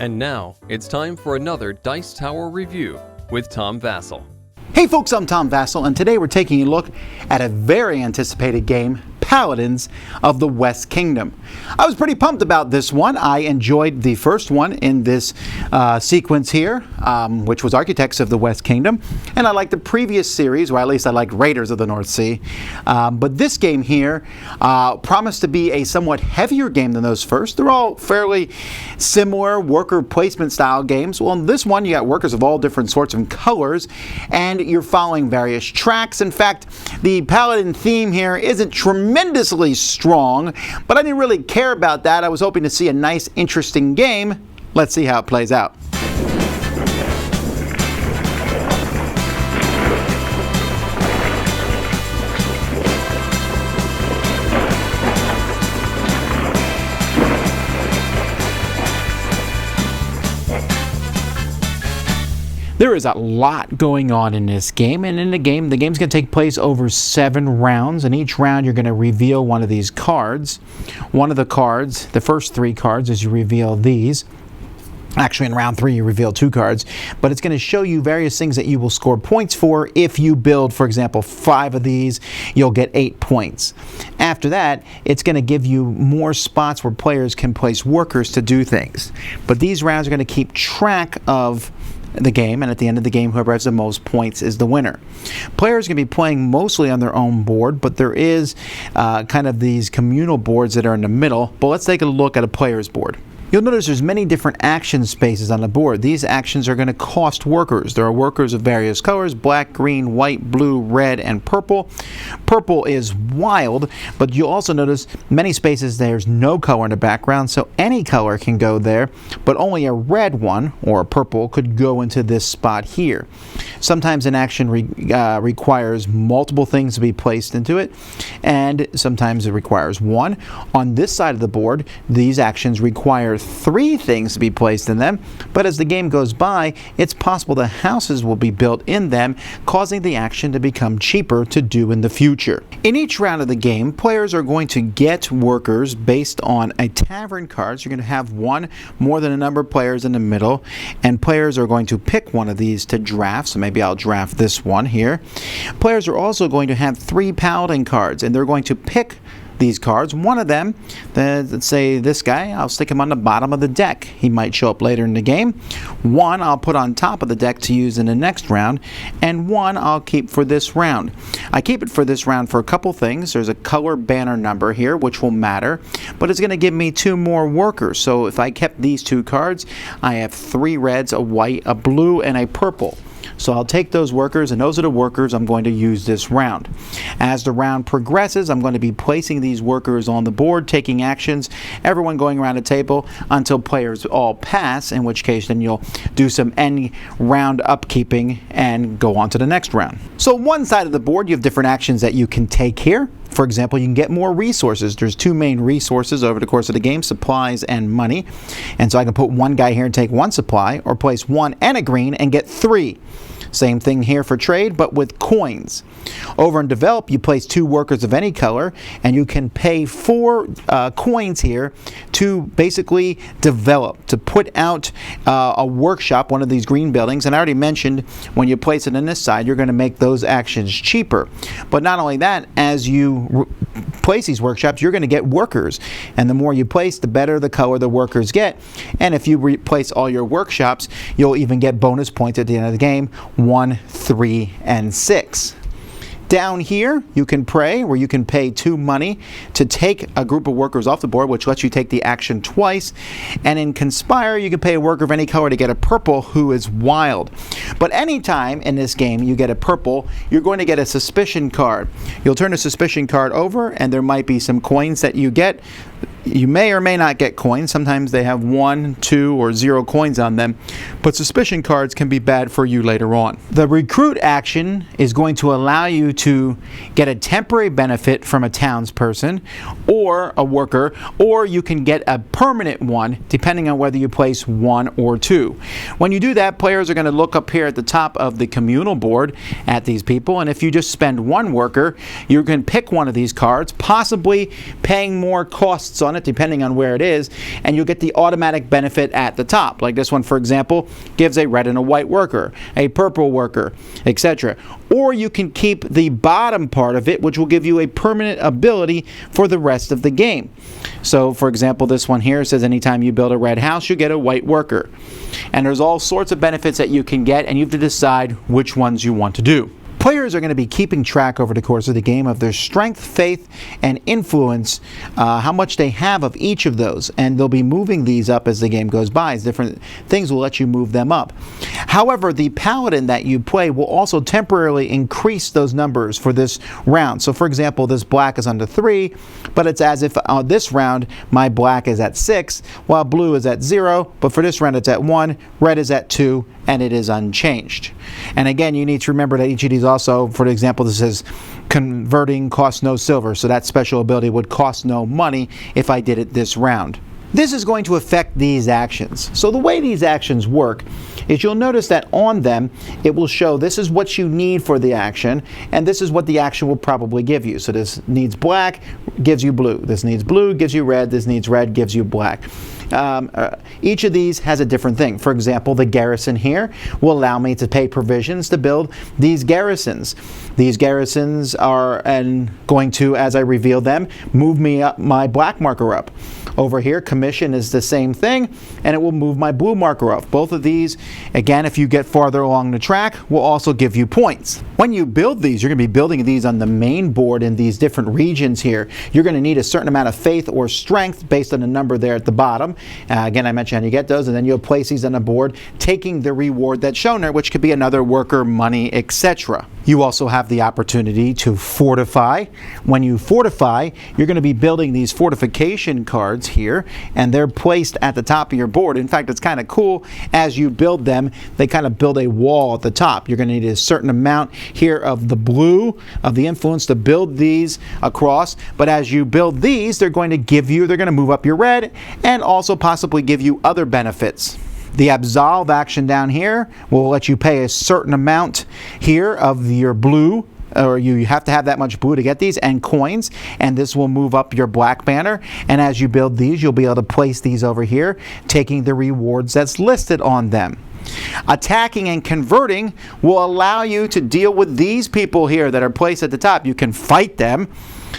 And now, it's time for another Dice Tower review with Tom Vasel. Hey folks, I'm Tom Vasel, and today we're taking a look at a very anticipated game, Paladins of the West Kingdom. I was pretty pumped about this one. I enjoyed the first one in this sequence here, which was Architects of the West Kingdom, and I liked the previous series, or at least I liked Raiders of the North Sea. But this game here promised to be a somewhat heavier game than those first. They're all fairly similar worker placement style games. Well, in this one you got workers of all different sorts and colors, and you're following various tracks. In fact, the Paladin theme here isn't tremendously strong, but I didn't really care about that. I was hoping to see a nice, interesting game. Let's see how it plays out. There is a lot going on in this game, and in the game's going to take place over 7 rounds. In each round, you're going to reveal one of these cards. One of the cards, the first 3 cards, as you reveal these. Actually, in round 3, you reveal 2 cards, but it's going to show you various things that you will score points for. If you build, for example, 5 of these, you'll get 8 points. After that, it's going to give you more spots where players can place workers to do things. But these rounds are going to keep track of the game, and at the end of the game, whoever has the most points is the winner. Players can be playing mostly on their own board, but there is kind of these communal boards that are in the middle. But let's take a look at a player's board. You'll notice there's many different action spaces on the board. These actions are going to cost workers. There are workers of various colors: black, green, white, blue, red, and purple. Purple is wild, but you'll also notice many spaces there's no color in the background, so any color can go there, but only a red one, or a purple, could go into this spot here. Sometimes an action requires multiple things to be placed into it, and sometimes it requires one. On this side of the board, these actions require 3 things to be placed in them, but as the game goes by, it's possible the houses will be built in them, causing the action to become cheaper to do in the future. In each round of the game, players are going to get workers based on a tavern card. So you're going to have one more than a number of players in the middle, and players are going to pick one of these to draft. So maybe I'll draft this one here. Players are also going to have 3 Paladin cards, and they're going to pick these cards. One of them, let's say this guy, I'll stick him on the bottom of the deck. He might show up later in the game. One I'll put on top of the deck to use in the next round, and one I'll keep for this round. I keep it for this round for a couple things. There's a color banner number here, which will matter, but it's going to give me 2 more workers. So if I kept these 2 cards, I have 3 reds, a white, a blue, and a purple. So I'll take those workers, and those are the workers I'm going to use this round. As the round progresses, I'm going to be placing these workers on the board, taking actions, everyone going around the table until players all pass, in which case then you'll do some end round upkeeping and go on to the next round. So one side of the board, you have different actions that you can take here. For example, you can get more resources. There's 2 main resources over the course of the game: supplies and money. And so I can put one guy here and take 1 supply, or place 1 and a green and get 3. Same thing here for trade, but with coins. Over in Develop, you place 2 workers of any color, and you can pay 4 coins here to basically develop, to put out a workshop, one of these green buildings. And I already mentioned, when you place it on this side, you're going to make those actions cheaper. But not only that, as you place these workshops, you're going to get workers. And the more you place, the better the color the workers get. And if you replace all your workshops, you'll even get bonus points at the end of the game: 1, 3, and 6. Down here, you can pray, where you can pay 2 money to take a group of workers off the board, which lets you take the action twice. And in Conspire, you can pay a worker of any color to get a purple who is wild. But anytime in this game you get a purple, you're going to get a suspicion card. You'll turn a suspicion card over, and there might be some coins that you get. You may or may not get coins. Sometimes they have 1, 2, or 0 coins on them, but suspicion cards can be bad for you later on. The recruit action is going to allow you to get a temporary benefit from a townsperson or a worker, or you can get a permanent one depending on whether you place 1 or 2. When you do that, players are going to look up here at the top of the communal board at these people, and if you just spend 1 worker, you can pick one of these cards, possibly paying more costs lists on it depending on where it is, and you'll get the automatic benefit at the top. Like this one, for example, gives a red and a white worker, a purple worker, etc. Or you can keep the bottom part of it, which will give you a permanent ability for the rest of the game. So, for example, this one here says anytime you build a red house, you get a white worker. And there's all sorts of benefits that you can get, and you have to decide which ones you want to do. Players are going to be keeping track over the course of the game of their strength, faith, and influence, how much they have of each of those, and they'll be moving these up as the game goes by. As different things will let you move them up. However, the Paladin that you play will also temporarily increase those numbers for this round. So for example, this black is under 3, but it's as if this round my black is at 6, while blue is at 0, but for this round it's at 1, red is at 2, and it is unchanged. And again, you need to remember that each of these also, for example, this is converting costs no silver, so that special ability would cost no money if I did it this round. This is going to affect these actions. So the way these actions work is you'll notice that on them it will show this is what you need for the action, and this is what the action will probably give you. So this needs black, gives you blue. This needs blue, gives you red. This needs red, gives you black. Each of these has a different thing. For example, the garrison here will allow me to pay provisions to build these garrisons. These garrisons are going to, as I reveal them, move me up my black marker up. Over here, commission is the same thing, and it will move my blue marker up. Both of these, again, if you get farther along the track, will also give you points. When you build these, you're going to be building these on the main board in these different regions here. You're going to need a certain amount of faith or strength based on the number there at the bottom. Again, I mentioned how you get those, and then you'll place these on the board, taking the reward that's shown there, which could be another worker, money, etc. You also have the opportunity to fortify. When you fortify, you're going to be building these fortification cards here, and they're placed at the top of your board. In fact, it's kind of cool. As you build them, they kind of build a wall at the top. You're going to need a certain amount here of the blue, of the influence, to build these across. But as you build these, they're going to move up your red and also possibly give you other benefits. The absolve action down here will let you pay a certain amount here of your blue, or you have to have that much blue to get these, and coins, and this will move up your black banner. And as you build these, you'll be able to place these over here, taking the rewards that's listed on them. Attacking and converting will allow you to deal with these people here that are placed at the top. You can fight them.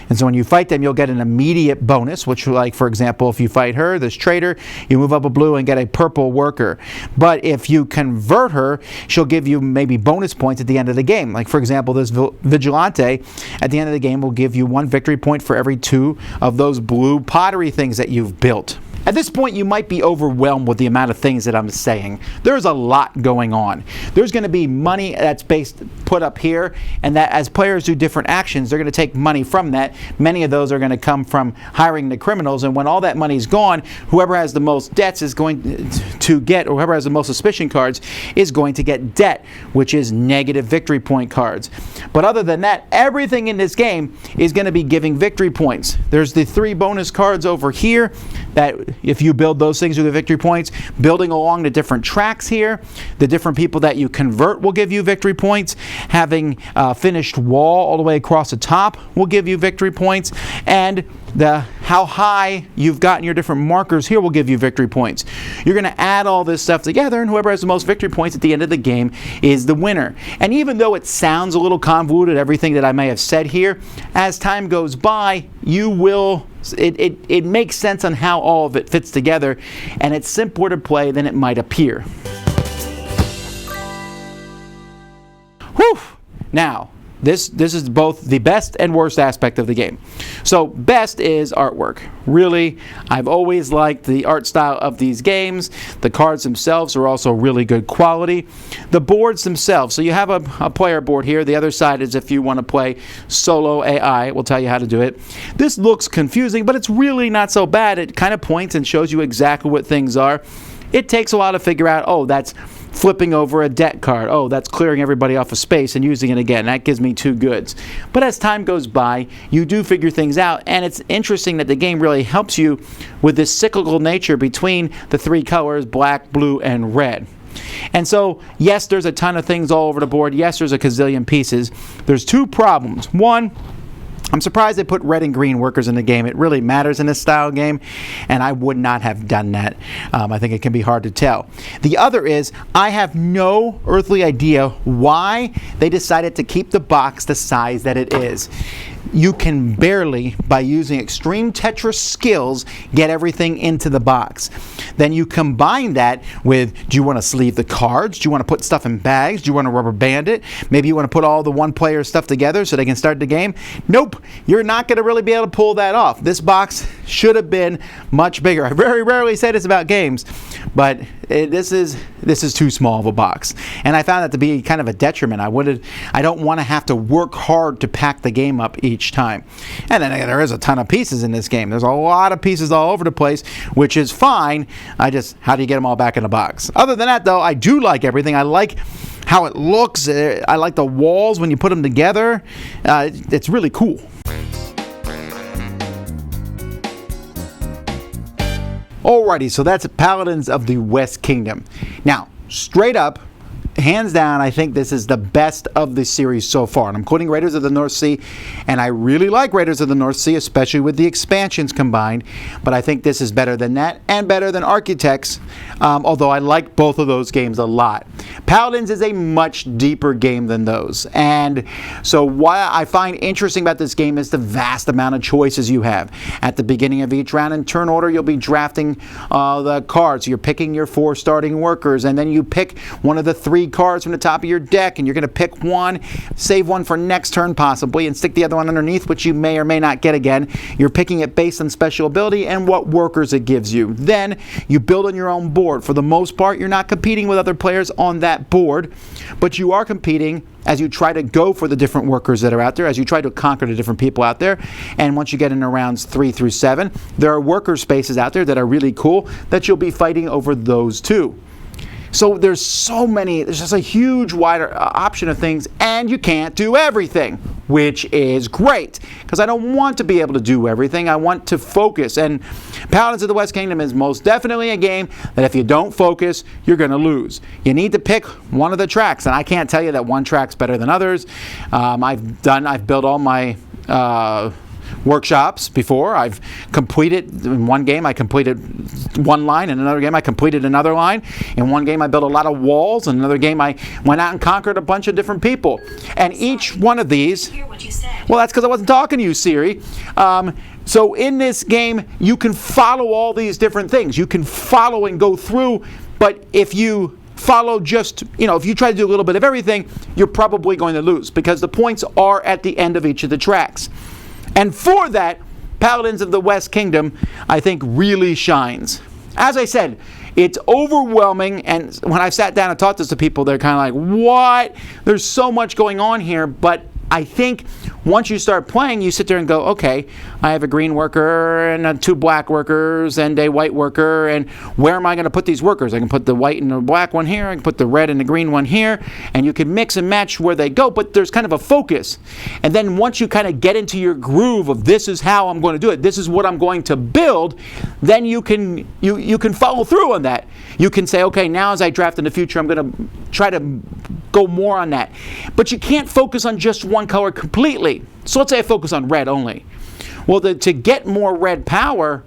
And so when you fight them, you'll get an immediate bonus, which, like, for example, if you fight her, this traitor, you move up a blue and get a purple worker. But if you convert her, she'll give you maybe bonus points at the end of the game. Like, for example, this vigilante at the end of the game will give you 1 victory point for every 2 of those blue pottery things that you've built. At this point, you might be overwhelmed with the amount of things that I'm saying. There's a lot going on. There's going to be money that's put up here, and that as players do different actions, they're going to take money from that. Many of those are going to come from hiring the criminals, and when all that money's gone, whoever has the most debts is going to get, or whoever has the most suspicion cards is going to get debt, which is negative victory point cards. But other than that, everything in this game is going to be giving victory points. There's the 3 bonus cards over here that if you build those things, you get victory points. Building along the different tracks here, the different people that you convert will give you victory points. Having a finished wall all the way across the top will give you victory points. And how high you've gotten your different markers here will give you victory points. You're going to add all this stuff together, and whoever has the most victory points at the end of the game is the winner. And even though it sounds a little convoluted, everything that I may have said here, as time goes by, it makes sense on how all of it fits together, and it's simpler to play than it might appear. Whew! Now, this is both the best and worst aspect of the game. So best is artwork. Really, I've always liked the art style of these games. The cards themselves are also really good quality. The boards themselves, so you have a player board here. The other side is if you want to play solo AI. It will tell you how to do it. This looks confusing, but it's really not so bad. It kind of points and shows you exactly what things are. It takes a while to figure out, oh, that's flipping over a debt card. Oh, that's clearing everybody off of space and using it again. That gives me 2 goods. But as time goes by, you do figure things out, and it's interesting that the game really helps you with this cyclical nature between the 3 colors, black, blue, and red. And so, yes, there's a ton of things all over the board. Yes, there's a gazillion pieces. There's 2 problems. One, I'm surprised they put red and green workers in the game. It really matters in this style game, and I would not have done that. I think it can be hard to tell. The other is, I have no earthly idea why they decided to keep the box the size that it is. You can barely, by using extreme Tetris skills, get everything into the box. Then you combine that with, do you want to sleeve the cards? Do you want to put stuff in bags? Do you want to rubber band it? Maybe you want to put all the one-player stuff together so they can start the game? Nope, you're not going to really be able to pull that off. This box should have been much bigger. I very rarely say this about games, but this is too small of a box. And I found that to be kind of a detriment. I don't want to have to work hard to pack the game up each time. And then there is a ton of pieces in this game. There's a lot of pieces all over the place, which is fine. How do you get them all back in the box? Other than that, though, I do like everything. I like how it looks. I like the walls when you put them together. It's really cool. Alrighty, so that's Paladins of the West Kingdom. Now, straight up, hands down, I think this is the best of the series so far. And I'm quoting Raiders of the North Sea, and I really like Raiders of the North Sea, especially with the expansions combined. But I think this is better than that and better than Architects, although I like both of those games a lot. Paladins is a much deeper game than those. And so what I find interesting about this game is the vast amount of choices you have. At the beginning of each round in turn order, you'll be drafting the cards. You're picking your 4 starting workers, and then you pick one of the 3 cards from the top of your deck, and you're going to pick one, save one for next turn possibly, and stick the other one underneath, which you may or may not get again. You're picking it based on special ability and what workers it gives you. Then you build on your own board. For the most part, you're not competing with other players on that board, but you are competing as you try to go for the different workers that are out there, as you try to conquer the different people out there. And once you get into rounds 3 through 7, there are worker spaces out there that are really cool that you'll be fighting over those too. So there's just a huge wider option of things, and you can't do everything, which is great, because I don't want to be able to do everything. I want to focus, and Paladins of the West Kingdom is most definitely a game that if you don't focus, you're going to lose. You need to pick one of the tracks, and I can't tell you that one track's better than others. I've built all my workshops before. I've completed, in one game I completed one line, in another game I completed another line. In one game I built a lot of walls, in another game I went out and conquered a bunch of different people. And each one of these, well, that's because I wasn't talking to you, Siri. So in this game you can follow all these different things. You can follow and go through, but if you follow just, if you try to do a little bit of everything, you're probably going to lose, because the points are at the end of each of the tracks. And for that, Paladins of the West Kingdom, I think, really shines. As I said, it's overwhelming, and when I've sat down and taught this to people, they're kind of like, what? There's so much going on here, but I think once you start playing, you sit there and go, okay, I have a green worker and 2 black workers and a white worker, and where am I going to put these workers? I can put the white and the black one here, I can put the red and the green one here, and you can mix and match where they go, but there's kind of a focus. And then once you kind of get into your groove of this is how I'm going to do it, this is what I'm going to build, then you can follow through on that. You can say, okay, now as I draft in the future, I'm going to try to go more on that. But you can't focus on just one color completely. So let's say I focus on red only. Well, to get more red power,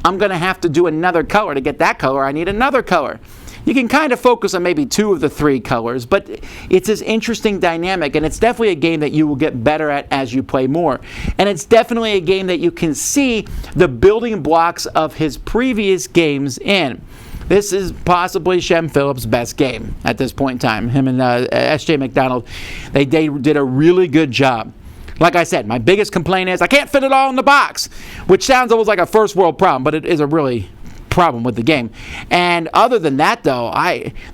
I'm going to have to do another color. To get that color, I need another color. You can kind of focus on maybe 2 of the 3 colors, but it's this interesting dynamic, and it's definitely a game that you will get better at as you play more. And it's definitely a game that you can see the building blocks of his previous games in. This is possibly Shem Phillips' best game at this point in time. Him and S.J. McDonald, they did a really good job. Like I said, my biggest complaint is I can't fit it all in the box, which sounds almost like a first world problem, but it is a really problem with the game. And other than that, though,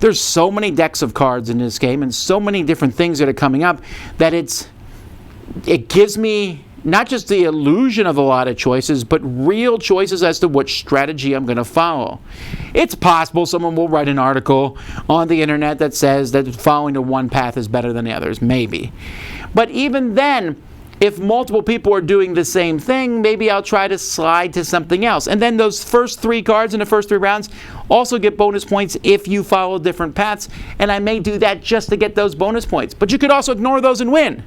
there's so many decks of cards in this game and so many different things that are coming up that it gives me not just the illusion of a lot of choices, but real choices as to which strategy I'm going to follow. It's possible someone will write an article on the internet that says that following the one path is better than the others, maybe. But even then, if multiple people are doing the same thing, maybe I'll try to slide to something else. And then those first 3 cards in the first 3 rounds also get bonus points if you follow different paths, and I may do that just to get those bonus points. But you could also ignore those and win.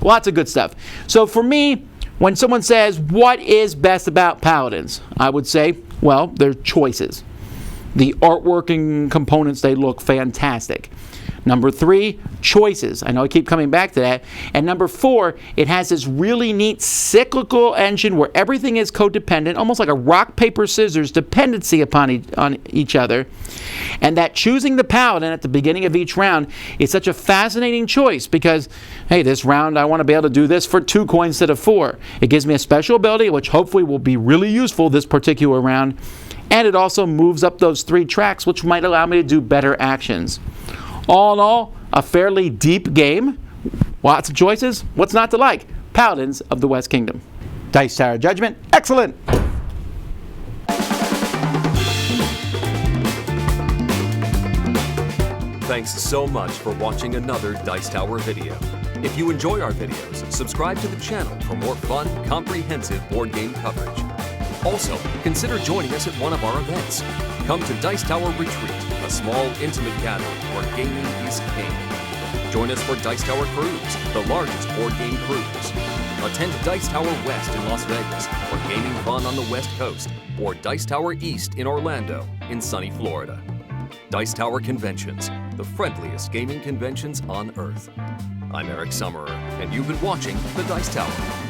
Lots of good stuff. So for me, when someone says, what is best about Paladins? I would say, well, their choices. The artwork and components, they look fantastic. Number 3, choices. I know I keep coming back to that. And number 4, it has this really neat cyclical engine where everything is codependent, almost like a rock, paper, scissors dependency on each other. And that choosing the Paladin at the beginning of each round is such a fascinating choice because, hey, this round I want to be able to do this for 2 coins instead of 4. It gives me a special ability which hopefully will be really useful this particular round. And it also moves up those 3 tracks which might allow me to do better actions. All in all, a fairly deep game. Lots of choices. What's not to like? Paladins of the West Kingdom. Dice Tower Judgment. Excellent! Thanks so much for watching another Dice Tower video. If you enjoy our videos, subscribe to the channel for more fun, comprehensive board game coverage. Also, consider joining us at one of our events. Come to Dice Tower Retreat, a small, intimate gathering where gaming is king. Join us for Dice Tower Cruise, the largest board game cruise. Attend Dice Tower West in Las Vegas for gaming fun on the West Coast, or Dice Tower East in Orlando in sunny Florida. Dice Tower Conventions, the friendliest gaming conventions on Earth. I'm Eric Summerer, and you've been watching The Dice Tower.